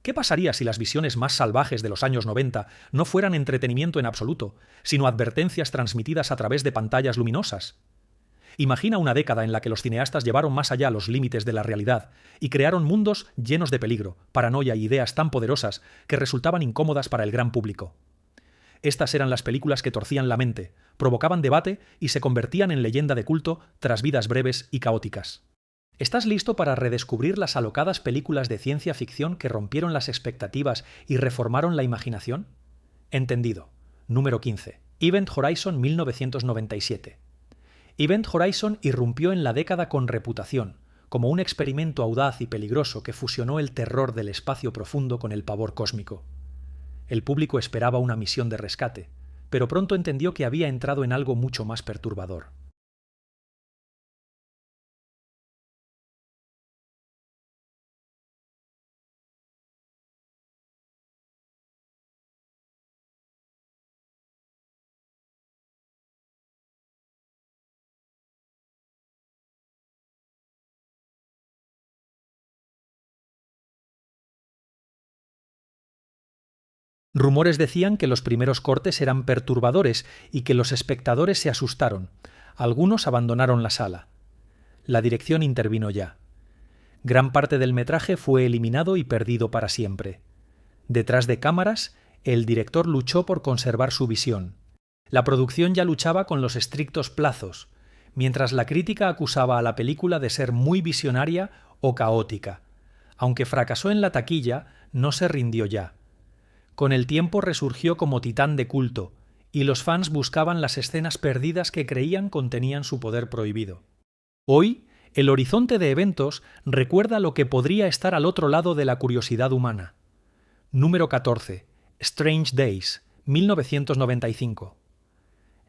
¿Qué pasaría si las visiones más salvajes de los años 90 no fueran entretenimiento en absoluto, sino advertencias transmitidas a través de pantallas luminosas? Imagina una década en la que los cineastas llevaron más allá los límites de la realidad y crearon mundos llenos de peligro, paranoia y ideas tan poderosas que resultaban incómodas para el gran público. Estas eran las películas que torcían la mente, provocaban debate y se convertían en leyenda de culto tras vidas breves y caóticas. ¿Estás listo para redescubrir las alocadas películas de ciencia ficción que rompieron las expectativas y reformaron la imaginación? Entendido. Número 15. Event Horizon 1997. Event Horizon irrumpió en la década con reputación, como un experimento audaz y peligroso que fusionó el terror del espacio profundo con el pavor cósmico. El público esperaba una misión de rescate, pero pronto entendió que había entrado en algo mucho más perturbador. Rumores decían que los primeros cortes eran perturbadores y que los espectadores se asustaron. Algunos abandonaron la sala. La dirección intervino ya. Gran parte del metraje fue eliminado y perdido para siempre. Detrás de cámaras, el director luchó por conservar su visión. La producción ya luchaba con los estrictos plazos, mientras la crítica acusaba a la película de ser muy visionaria o caótica. Aunque fracasó en la taquilla, no se rindió ya. Con el tiempo resurgió como titán de culto, y los fans buscaban las escenas perdidas que creían contenían su poder prohibido. Hoy, el horizonte de eventos recuerda lo que podría estar al otro lado de la curiosidad humana. Número 14. Strange Days, 1995.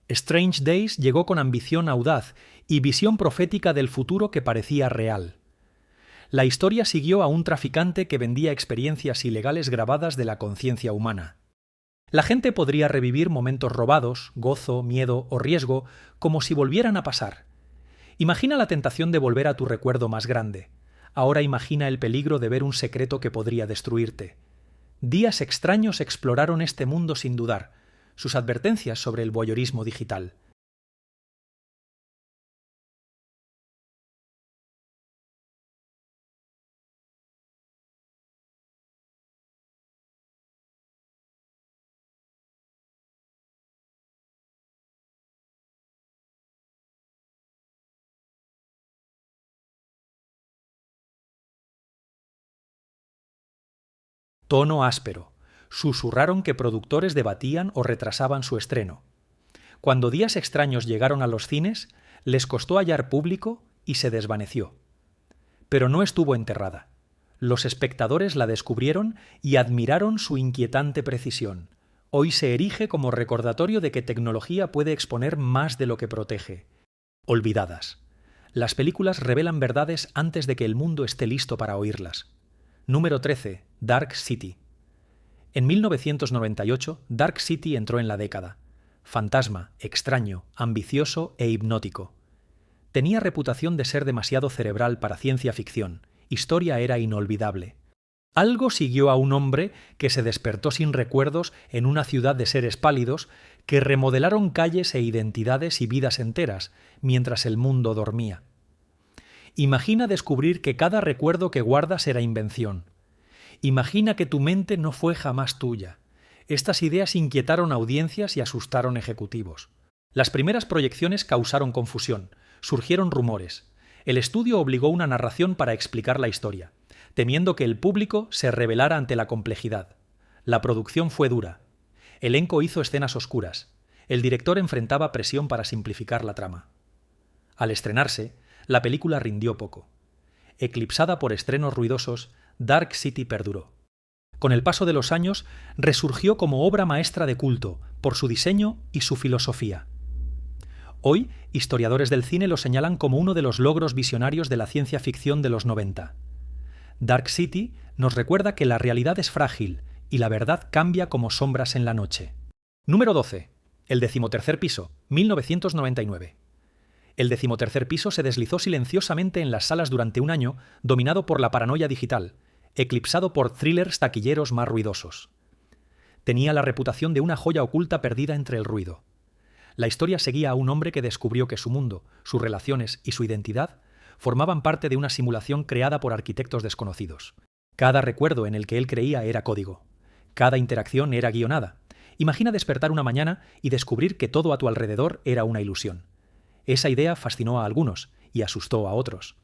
Strange Days llegó con ambición audaz y visión profética del futuro que parecía real. La historia siguió a un traficante que vendía experiencias ilegales grabadas de la conciencia humana. La gente podría revivir momentos robados, gozo, miedo o riesgo, como si volvieran a pasar. Imagina la tentación de volver a tu recuerdo más grande. Ahora imagina el peligro de ver un secreto que podría destruirte. Días extraños exploraron este mundo sin dudar, sus advertencias sobre el voyeurismo digital. Tono áspero. Susurraron que productores debatían o retrasaban su estreno. Cuando Días extraños llegaron a los cines, les costó hallar público y se desvaneció. Pero no estuvo enterrada. Los espectadores la descubrieron y admiraron su inquietante precisión. Hoy se erige como recordatorio de que tecnología puede exponer más de lo que protege. Olvidadas. Las películas revelan verdades antes de que el mundo esté listo para oírlas. Número 13. Dark City. En 1998, Dark City entró en la década. Fantasma, extraño, ambicioso e hipnótico. Tenía reputación de ser demasiado cerebral para ciencia ficción. Historia era inolvidable. Algo siguió a un hombre que se despertó sin recuerdos en una ciudad de seres pálidos que remodelaron calles e identidades y vidas enteras mientras el mundo dormía. Imagina descubrir que cada recuerdo que guardas era invención. Imagina que tu mente no fue jamás tuya. Estas ideas inquietaron audiencias y asustaron ejecutivos. Las primeras proyecciones causaron confusión, surgieron rumores. El estudio obligó una narración para explicar la historia, temiendo que el público se rebelara ante la complejidad. La producción fue dura. Elenco hizo escenas oscuras. El director enfrentaba presión para simplificar la trama. Al estrenarse, la película rindió poco. Eclipsada por estrenos ruidosos, Dark City perduró. Con el paso de los años, resurgió como obra maestra de culto, por su diseño y su filosofía. Hoy, historiadores del cine lo señalan como uno de los logros visionarios de la ciencia ficción de los 90. Dark City nos recuerda que la realidad es frágil y la verdad cambia como sombras en la noche. Número 12. El 13º piso, 1999. El 13º piso se deslizó silenciosamente en las salas durante un año, dominado por la paranoia digital. eclipsado por thrillers taquilleros más ruidosos. Tenía la reputación de una joya oculta perdida entre el ruido. La historia seguía a un hombre que descubrió que su mundo, sus relaciones y su identidad formaban parte de una simulación creada por arquitectos desconocidos. Cada recuerdo en el que él creía era código. Cada interacción era guionada. Imagina despertar una mañana y descubrir que todo a tu alrededor era una ilusión. Esa idea fascinó a algunos y asustó a otros.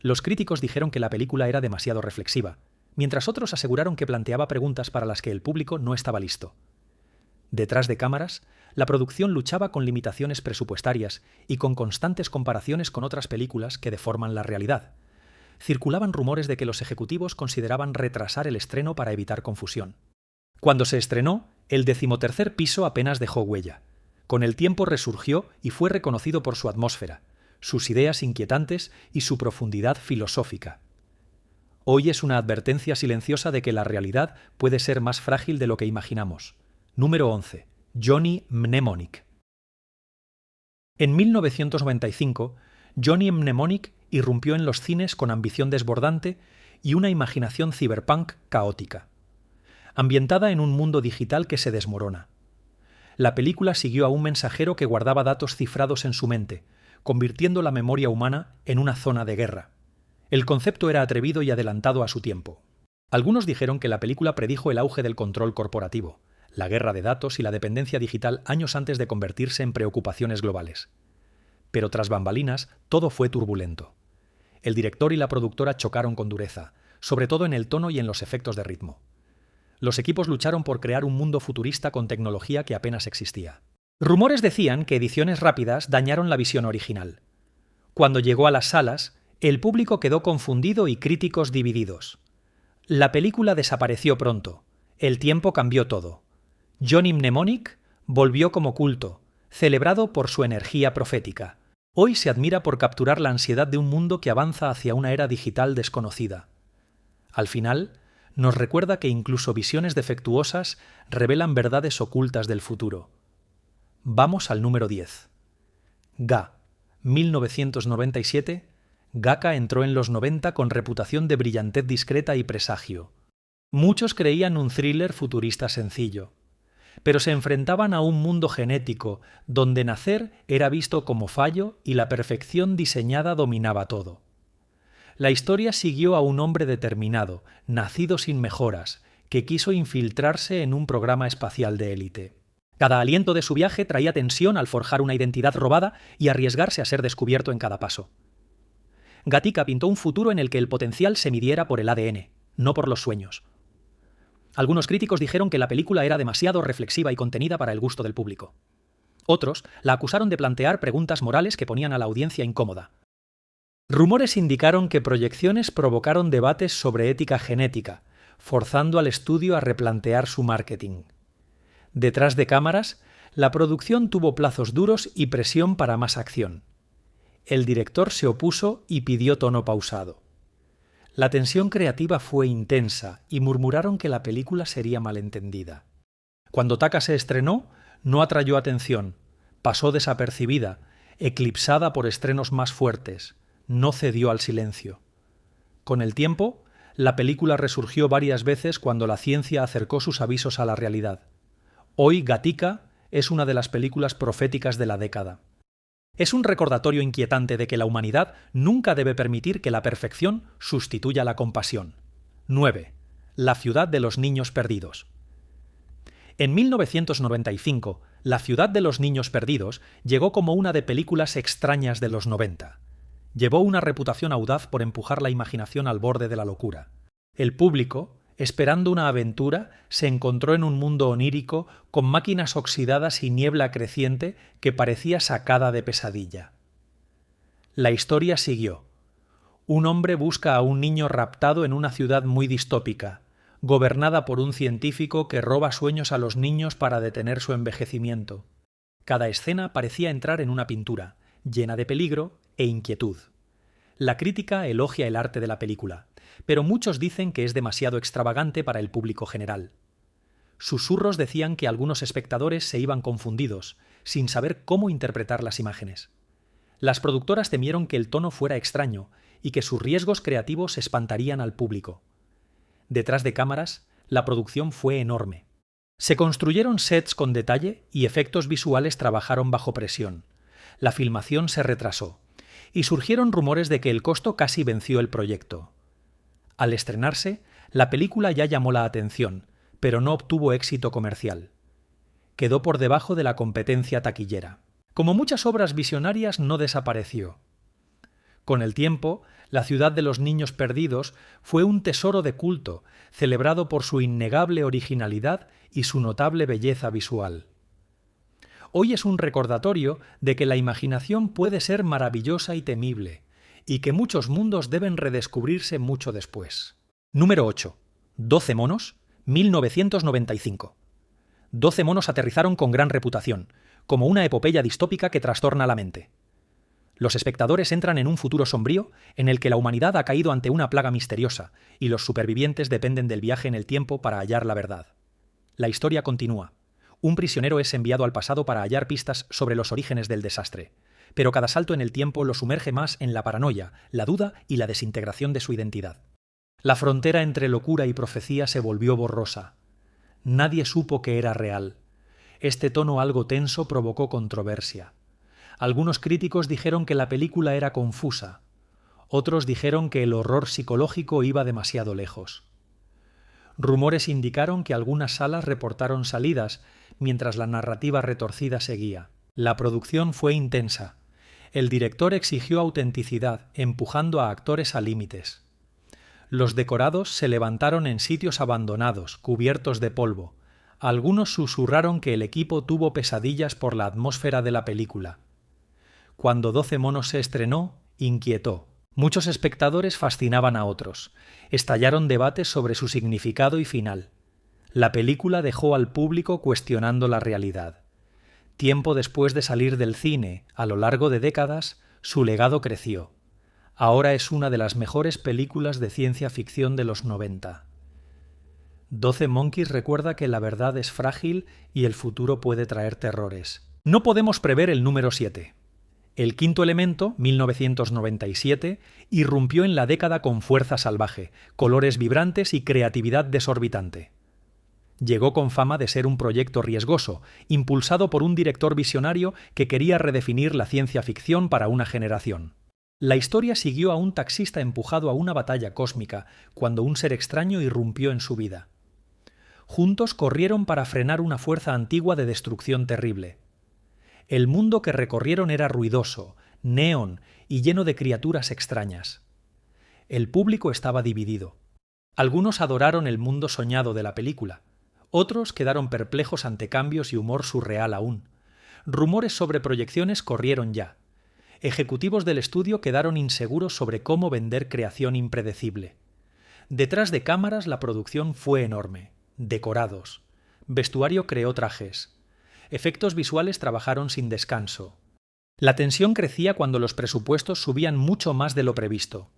Los críticos dijeron que la película era demasiado reflexiva, mientras otros aseguraron que planteaba preguntas para las que el público no estaba listo. Detrás de cámaras, la producción luchaba con limitaciones presupuestarias y con constantes comparaciones con otras películas que deforman la realidad. Circulaban rumores de que los ejecutivos consideraban retrasar el estreno para evitar confusión. Cuando se estrenó, el 13º piso apenas dejó huella. Con el tiempo resurgió y fue reconocido por su atmósfera, sus ideas inquietantes y su profundidad filosófica. Hoy es una advertencia silenciosa de que la realidad puede ser más frágil de lo que imaginamos. Número 11. Johnny Mnemonic. En 1995, Johnny Mnemonic irrumpió en los cines con ambición desbordante y una imaginación cyberpunk caótica. Ambientada en un mundo digital que se desmorona. La película siguió a un mensajero que guardaba datos cifrados en su mente, convirtiendo la memoria humana en una zona de guerra. El concepto era atrevido y adelantado a su tiempo. Algunos dijeron que la película predijo el auge del control corporativo, la guerra de datos y la dependencia digital años antes de convertirse en preocupaciones globales. Pero tras bambalinas, todo fue turbulento. El director y la productora chocaron con dureza, sobre todo en el tono y en los efectos de ritmo. Los equipos lucharon por crear un mundo futurista con tecnología que apenas existía. Rumores decían que ediciones rápidas dañaron la visión original. Cuando llegó a las salas, el público quedó confundido y críticos divididos. La película desapareció pronto. El tiempo cambió todo. Johnny Mnemonic volvió como culto, celebrado por su energía profética. Hoy se admira por capturar la ansiedad de un mundo que avanza hacia una era digital desconocida. Al final, nos recuerda que incluso visiones defectuosas revelan verdades ocultas del futuro. Vamos al número 10. Ga, 1997. Gaca entró en los 90 con reputación de brillantez discreta y presagio. Muchos creían un thriller futurista sencillo, pero se enfrentaban a un mundo genético donde nacer era visto como fallo y la perfección diseñada dominaba todo. La historia siguió a un hombre determinado, nacido sin mejoras, que quiso infiltrarse en un programa espacial de élite. Cada aliento de su viaje traía tensión al forjar una identidad robada y arriesgarse a ser descubierto en cada paso. Gatica pintó un futuro en el que el potencial se midiera por el ADN, no por los sueños. Algunos críticos dijeron que la película era demasiado reflexiva y contenida para el gusto del público. Otros la acusaron de plantear preguntas morales que ponían a la audiencia incómoda. Rumores indicaron que proyecciones provocaron debates sobre ética genética, forzando al estudio a replantear su marketing. Detrás de cámaras, la producción tuvo plazos duros y presión para más acción. El director se opuso y pidió tono pausado. La tensión creativa fue intensa y murmuraron que la película sería malentendida. Cuando Taka se estrenó, no atrayó atención, pasó desapercibida, eclipsada por estrenos más fuertes, no cedió al silencio. Con el tiempo, la película resurgió varias veces cuando la ciencia acercó sus avisos a la realidad. Hoy Gattaca es una de las películas proféticas de la década. Es un recordatorio inquietante de que la humanidad nunca debe permitir que la perfección sustituya la compasión. 9. La ciudad de los niños perdidos. En 1995, La ciudad de los niños perdidos llegó como una de películas extrañas de los 90. Llevó una reputación audaz por empujar la imaginación al borde de la locura. El público, esperando una aventura, se encontró en un mundo onírico con máquinas oxidadas y niebla creciente que parecía sacada de pesadilla. La historia siguió. Un hombre busca a un niño raptado en una ciudad muy distópica, gobernada por un científico que roba sueños a los niños para detener su envejecimiento. Cada escena parecía entrar en una pintura, llena de peligro e inquietud. La crítica elogia el arte de la película, pero muchos dicen que es demasiado extravagante para el público general. Susurros decían que algunos espectadores se iban confundidos, sin saber cómo interpretar las imágenes. Las productoras temieron que el tono fuera extraño y que sus riesgos creativos espantarían al público. Detrás de cámaras, la producción fue enorme. Se construyeron sets con detalle y efectos visuales trabajaron bajo presión. La filmación se retrasó y surgieron rumores de que el costo casi venció el proyecto. Al estrenarse, la película ya llamó la atención, pero no obtuvo éxito comercial. Quedó por debajo de la competencia taquillera. Como muchas obras visionarias, no desapareció. Con el tiempo, La ciudad de los niños perdidos fue un tesoro de culto, celebrado por su innegable originalidad y su notable belleza visual. Hoy es un recordatorio de que la imaginación puede ser maravillosa y temible, y que muchos mundos deben redescubrirse mucho después. Número 8. 12 monos, 1995. 12 monos aterrizaron con gran reputación, como una epopeya distópica que trastorna la mente. Los espectadores entran en un futuro sombrío en el que la humanidad ha caído ante una plaga misteriosa y los supervivientes dependen del viaje en el tiempo para hallar la verdad. La historia continúa. Un prisionero es enviado al pasado para hallar pistas sobre los orígenes del desastre, pero cada salto en el tiempo lo sumerge más en la paranoia, la duda y la desintegración de su identidad. La frontera entre locura y profecía se volvió borrosa. Nadie supo que era real. Este tono algo tenso provocó controversia. Algunos críticos dijeron que la película era confusa. Otros dijeron que el horror psicológico iba demasiado lejos. Rumores indicaron que algunas salas reportaron salidas, mientras la narrativa retorcida seguía. La producción fue intensa. El director exigió autenticidad, empujando a actores a límites. Los decorados se levantaron en sitios abandonados, cubiertos de polvo. Algunos susurraron que el equipo tuvo pesadillas por la atmósfera de la película. Cuando 12 monos se estrenó, inquietó. Muchos espectadores fascinaban a otros. Estallaron debates sobre su significado y final. La película dejó al público cuestionando la realidad. Tiempo después de salir del cine, a lo largo de décadas, su legado creció. Ahora es una de las mejores películas de ciencia ficción de los 90. 12 Monkeys recuerda que la verdad es frágil y el futuro puede traer terrores. No podemos prever el número 7. El quinto elemento, 1997, irrumpió en la década con fuerza salvaje, colores vibrantes y creatividad desorbitante. Llegó con fama de ser un proyecto riesgoso, impulsado por un director visionario que quería redefinir la ciencia ficción para una generación. La historia siguió a un taxista empujado a una batalla cósmica cuando un ser extraño irrumpió en su vida. Juntos corrieron para frenar una fuerza antigua de destrucción terrible. El mundo que recorrieron era ruidoso, neón y lleno de criaturas extrañas. El público estaba dividido. Algunos adoraron el mundo soñado de la película. Otros quedaron perplejos ante cambios y humor surreal aún. Rumores sobre proyecciones corrieron ya. Ejecutivos del estudio quedaron inseguros sobre cómo vender creación impredecible. Detrás de cámaras la producción fue enorme. Decorados. Vestuario creó trajes. Efectos visuales trabajaron sin descanso. La tensión crecía cuando los presupuestos subían mucho más de lo previsto.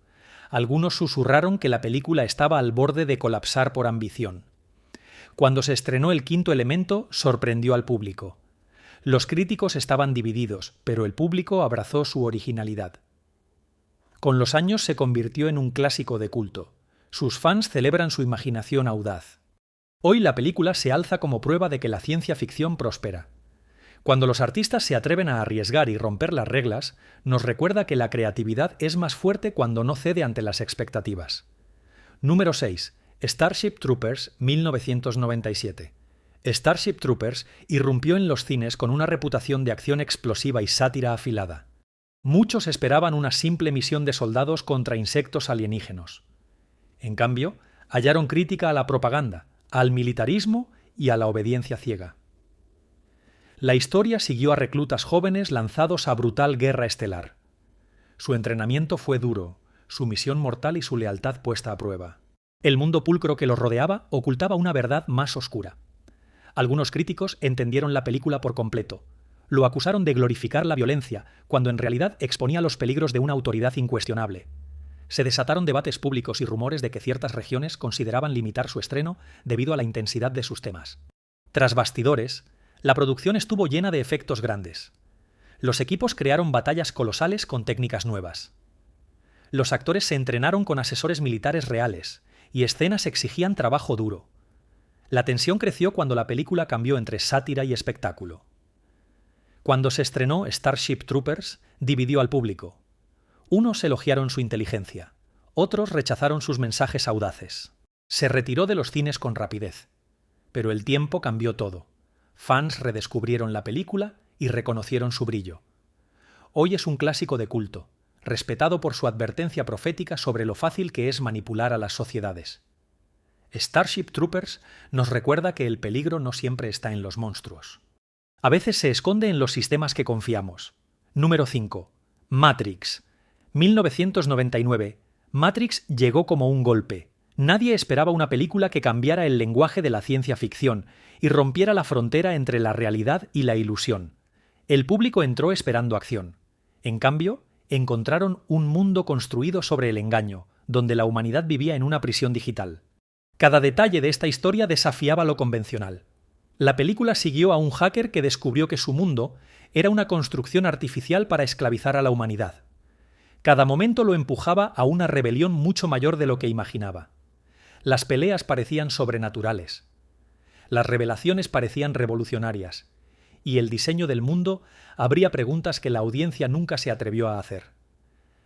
Algunos susurraron que la película estaba al borde de colapsar por ambición. Cuando se estrenó El quinto elemento, sorprendió al público. Los críticos estaban divididos, pero el público abrazó su originalidad. Con los años se convirtió en un clásico de culto. Sus fans celebran su imaginación audaz. Hoy la película se alza como prueba de que la ciencia ficción prospera. Cuando los artistas se atreven a arriesgar y romper las reglas, nos recuerda que la creatividad es más fuerte cuando no cede ante las expectativas. Número 6. Starship Troopers, 1997. Starship Troopers irrumpió en los cines con una reputación de acción explosiva y sátira afilada. Muchos esperaban una simple misión de soldados contra insectos alienígenos. En cambio, hallaron crítica a la propaganda, al militarismo y a la obediencia ciega. La historia siguió a reclutas jóvenes lanzados a brutal guerra estelar. Su entrenamiento fue duro, su misión mortal y su lealtad puesta a prueba. El mundo pulcro que los rodeaba ocultaba una verdad más oscura. Algunos críticos entendieron la película por completo. Lo acusaron de glorificar la violencia, cuando en realidad exponía los peligros de una autoridad incuestionable. Se desataron debates públicos y rumores de que ciertas regiones consideraban limitar su estreno debido a la intensidad de sus temas. Tras bastidores, la producción estuvo llena de efectos grandes. Los equipos crearon batallas colosales con técnicas nuevas. Los actores se entrenaron con asesores militares reales, y escenas exigían trabajo duro. La tensión creció cuando la película cambió entre sátira y espectáculo. Cuando se estrenó Starship Troopers, dividió al público. Unos elogiaron su inteligencia, otros rechazaron sus mensajes audaces. Se retiró de los cines con rapidez. Pero el tiempo cambió todo. Fans redescubrieron la película y reconocieron su brillo. Hoy es un clásico de culto, respetado por su advertencia profética sobre lo fácil que es manipular a las sociedades. Starship Troopers nos recuerda que el peligro no siempre está en los monstruos. A veces se esconde en los sistemas que confiamos. Número 5. Matrix. 1999. Matrix llegó como un golpe. Nadie esperaba una película que cambiara el lenguaje de la ciencia ficción y rompiera la frontera entre la realidad y la ilusión. El público entró esperando acción. En cambio, encontraron un mundo construido sobre el engaño, donde la humanidad vivía en una prisión digital. Cada detalle de esta historia desafiaba lo convencional. La película siguió a un hacker que descubrió que su mundo era una construcción artificial para esclavizar a la humanidad. Cada momento lo empujaba a una rebelión mucho mayor de lo que imaginaba. Las peleas parecían sobrenaturales. Las revelaciones parecían revolucionarias. Y el diseño del mundo abría preguntas que la audiencia nunca se atrevió a hacer.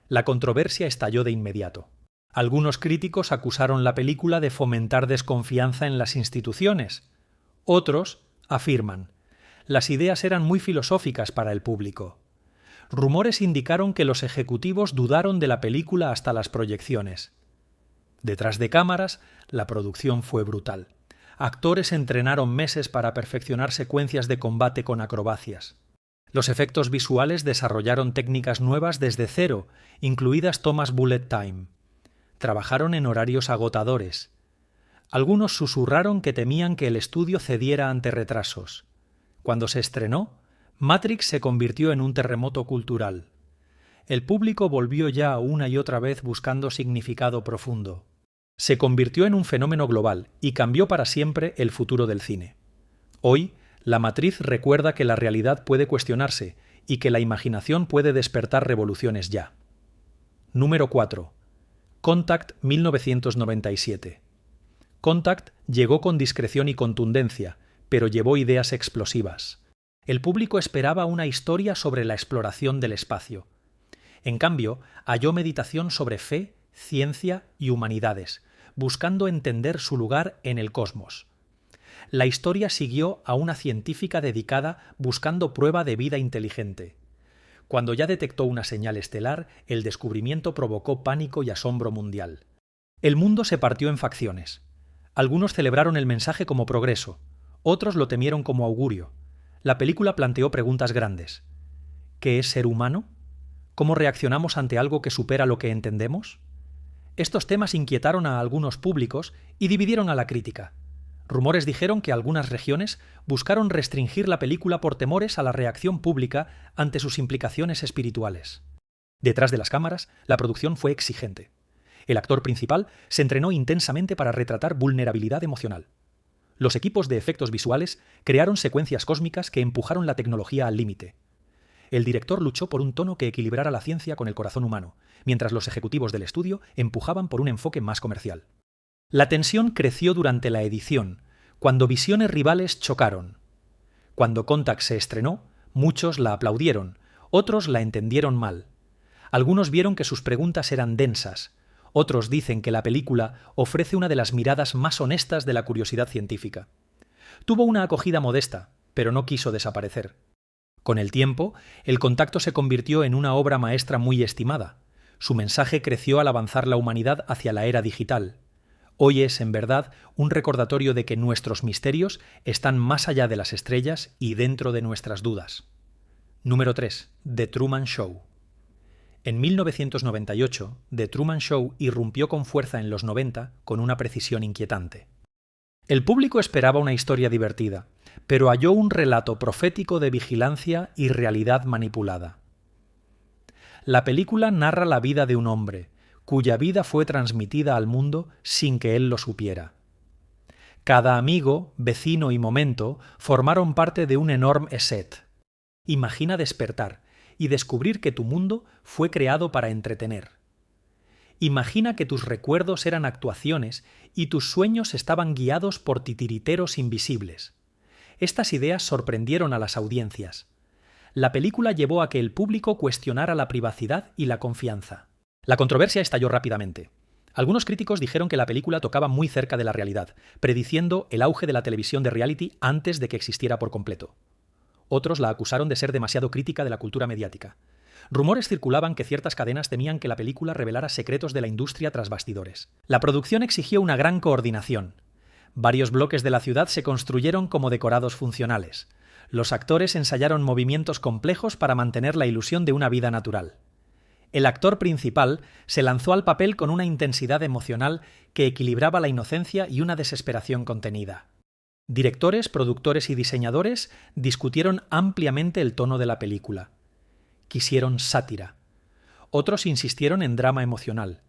La controversia estalló de inmediato. Algunos críticos acusaron la película de fomentar desconfianza en las instituciones. Otros afirman: las ideas eran muy filosóficas para el público. Rumores indicaron que los ejecutivos dudaron de la película hasta las proyecciones. Detrás de cámaras, la producción fue brutal. Actores entrenaron meses para perfeccionar secuencias de combate con acrobacias. Los efectos visuales desarrollaron técnicas nuevas desde cero, incluidas tomas bullet time. Trabajaron en horarios agotadores. Algunos susurraron que temían que el estudio cediera ante retrasos. Cuando se estrenó, Matrix se convirtió en un terremoto cultural. El público volvió ya una y otra vez buscando significado profundo. Se convirtió en un fenómeno global y cambió para siempre el futuro del cine. Hoy, la matriz recuerda que la realidad puede cuestionarse y que la imaginación puede despertar revoluciones ya. Número 4. Contact 1997. Contact llegó con discreción y contundencia, pero llevó ideas explosivas. El público esperaba una historia sobre la exploración del espacio. En cambio, halló meditación sobre fe, ciencia y humanidades, buscando entender su lugar en el cosmos. La historia siguió a una científica dedicada buscando prueba de vida inteligente. Cuando ya detectó una señal estelar, el descubrimiento provocó pánico y asombro mundial. El mundo se partió en facciones. Algunos celebraron el mensaje como progreso, otros lo temieron como augurio. La película planteó preguntas grandes. ¿Qué es ser humano? ¿Cómo reaccionamos ante algo que supera lo que entendemos? Estos temas inquietaron a algunos públicos y dividieron a la crítica. Rumores dijeron que algunas regiones buscaron restringir la película por temores a la reacción pública ante sus implicaciones espirituales. Detrás de las cámaras, la producción fue exigente. El actor principal se entrenó intensamente para retratar vulnerabilidad emocional. Los equipos de efectos visuales crearon secuencias cósmicas que empujaron la tecnología al límite. El director luchó por un tono que equilibrara la ciencia con el corazón humano, mientras los ejecutivos del estudio empujaban por un enfoque más comercial. La tensión creció durante la edición, cuando visiones rivales chocaron. Cuando Contact se estrenó, muchos la aplaudieron, otros la entendieron mal. Algunos vieron que sus preguntas eran densas, otros dicen que la película ofrece una de las miradas más honestas de la curiosidad científica. Tuvo una acogida modesta, pero no quiso desaparecer. Con el tiempo, El Contacto se convirtió en una obra maestra muy estimada. Su mensaje creció al avanzar la humanidad hacia la era digital. Hoy es, en verdad, un recordatorio de que nuestros misterios están más allá de las estrellas y dentro de nuestras dudas. Número 3. The Truman Show. En 1998, The Truman Show irrumpió con fuerza en los 90 con una precisión inquietante. El público esperaba una historia divertida, pero halló un relato profético de vigilancia y realidad manipulada. La película narra la vida de un hombre, cuya vida fue transmitida al mundo sin que él lo supiera. Cada amigo, vecino y momento formaron parte de un enorme set. Imagina despertar y descubrir que tu mundo fue creado para entretener. Imagina que tus recuerdos eran actuaciones y tus sueños estaban guiados por titiriteros invisibles. Estas ideas sorprendieron a las audiencias. La película llevó a que el público cuestionara la privacidad y la confianza. La controversia estalló rápidamente. Algunos críticos dijeron que la película tocaba muy cerca de la realidad, prediciendo el auge de la televisión de reality antes de que existiera por completo. Otros la acusaron de ser demasiado crítica de la cultura mediática. Rumores circulaban que ciertas cadenas temían que la película revelara secretos de la industria tras bastidores. La producción exigió una gran coordinación. Varios bloques de la ciudad se construyeron como decorados funcionales. Los actores ensayaron movimientos complejos para mantener la ilusión de una vida natural. El actor principal se lanzó al papel con una intensidad emocional que equilibraba la inocencia y una desesperación contenida. Directores, productores y diseñadores discutieron ampliamente el tono de la película. Quisieron sátira. Otros insistieron en drama emocional.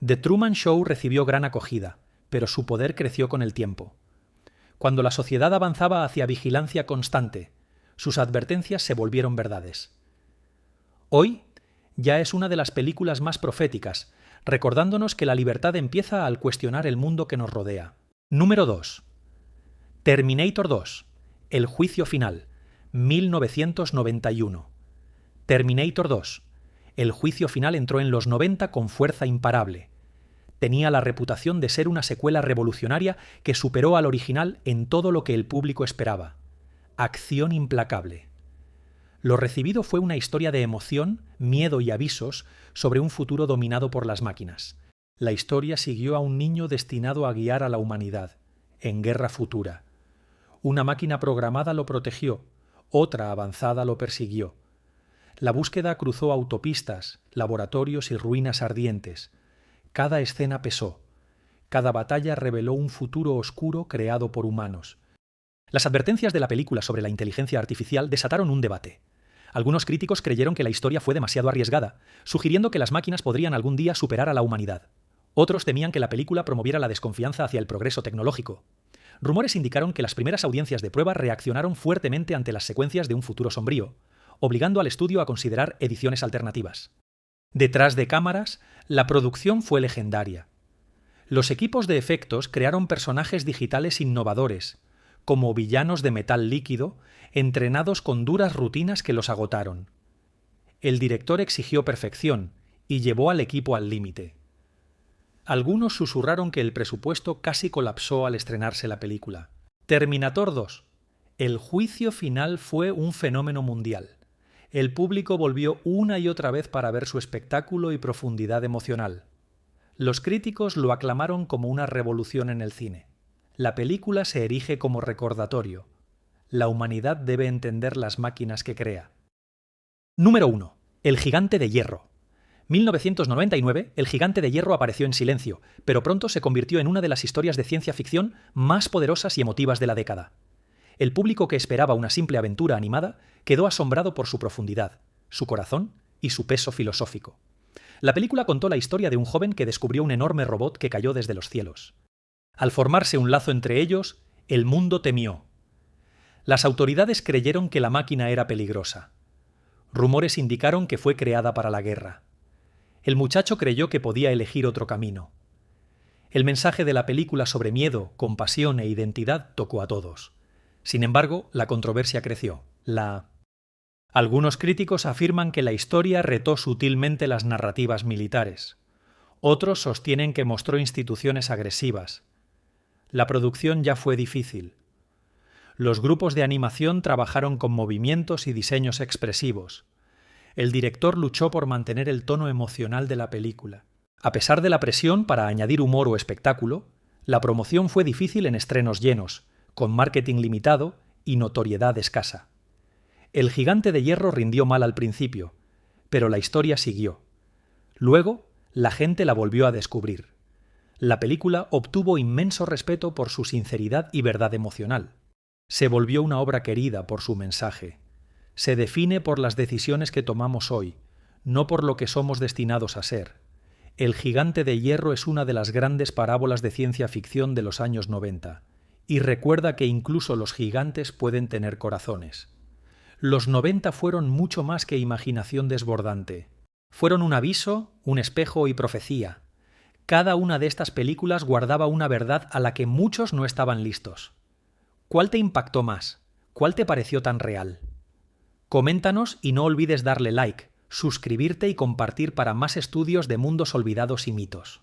The Truman Show recibió gran acogida, pero su poder creció con el tiempo. Cuando la sociedad avanzaba hacia vigilancia constante, sus advertencias se volvieron verdades. Hoy ya es una de las películas más proféticas, recordándonos que la libertad empieza al cuestionar el mundo que nos rodea. Número 2. Terminator 2. El juicio final. 1991. Terminator 2. El juicio final entró en los 90 con fuerza imparable. Tenía la reputación de ser una secuela revolucionaria que superó al original en todo lo que el público esperaba. Acción implacable. Lo recibido fue una historia de emoción, miedo y avisos sobre un futuro dominado por las máquinas. La historia siguió a un niño destinado a guiar a la humanidad, en guerra futura. Una máquina programada lo protegió, otra avanzada lo persiguió. La búsqueda cruzó autopistas, laboratorios y ruinas ardientes. Cada escena pesó. Cada batalla reveló un futuro oscuro creado por humanos. Las advertencias de la película sobre la inteligencia artificial desataron un debate. Algunos críticos creyeron que la historia fue demasiado arriesgada, sugiriendo que las máquinas podrían algún día superar a la humanidad. Otros temían que la película promoviera la desconfianza hacia el progreso tecnológico. Rumores indicaron que las primeras audiencias de prueba reaccionaron fuertemente ante las secuencias de un futuro sombrío, obligando al estudio a considerar ediciones alternativas. Detrás de cámaras, la producción fue legendaria. Los equipos de efectos crearon personajes digitales innovadores, como villanos de metal líquido, entrenados con duras rutinas que los agotaron. El director exigió perfección y llevó al equipo al límite. Algunos susurraron que el presupuesto casi colapsó al estrenarse la película. Terminator 2. El juicio final fue un fenómeno mundial. El público volvió una y otra vez para ver su espectáculo y profundidad emocional. Los críticos lo aclamaron como una revolución en el cine. La película se erige como recordatorio. La humanidad debe entender las máquinas que crea. Número 1. El gigante de hierro. 1999, El gigante de hierro apareció en silencio, pero pronto se convirtió en una de las historias de ciencia ficción más poderosas y emotivas de la década. El público que esperaba una simple aventura animada quedó asombrado por su profundidad, su corazón y su peso filosófico. La película contó la historia de un joven que descubrió un enorme robot que cayó desde los cielos. Al formarse un lazo entre ellos, el mundo temió. Las autoridades creyeron que la máquina era peligrosa. Rumores indicaron que fue creada para la guerra. El muchacho creyó que podía elegir otro camino. El mensaje de la película sobre miedo, compasión e identidad tocó a todos. Sin embargo, la controversia creció. Algunos críticos afirman que la historia retó sutilmente las narrativas militares. Otros sostienen que mostró instituciones agresivas. La producción ya fue difícil. Los grupos de animación trabajaron con movimientos y diseños expresivos. El director luchó por mantener el tono emocional de la película. A pesar de la presión para añadir humor o espectáculo, la promoción fue difícil en estrenos llenos, con marketing limitado y notoriedad escasa. El gigante de hierro rindió mal al principio, pero la historia siguió. Luego, la gente la volvió a descubrir. La película obtuvo inmenso respeto por su sinceridad y verdad emocional. Se volvió una obra querida por su mensaje. Se define por las decisiones que tomamos hoy, no por lo que somos destinados a ser. El gigante de hierro es una de las grandes parábolas de ciencia ficción de los años 90, y recuerda que incluso los gigantes pueden tener corazones. Los 90 fueron mucho más que imaginación desbordante. Fueron un aviso, un espejo y profecía. Cada una de estas películas guardaba una verdad a la que muchos no estaban listos. ¿Cuál te impactó más? ¿Cuál te pareció tan real? Coméntanos y no olvides darle like, suscribirte y compartir para más estudios de mundos olvidados y mitos.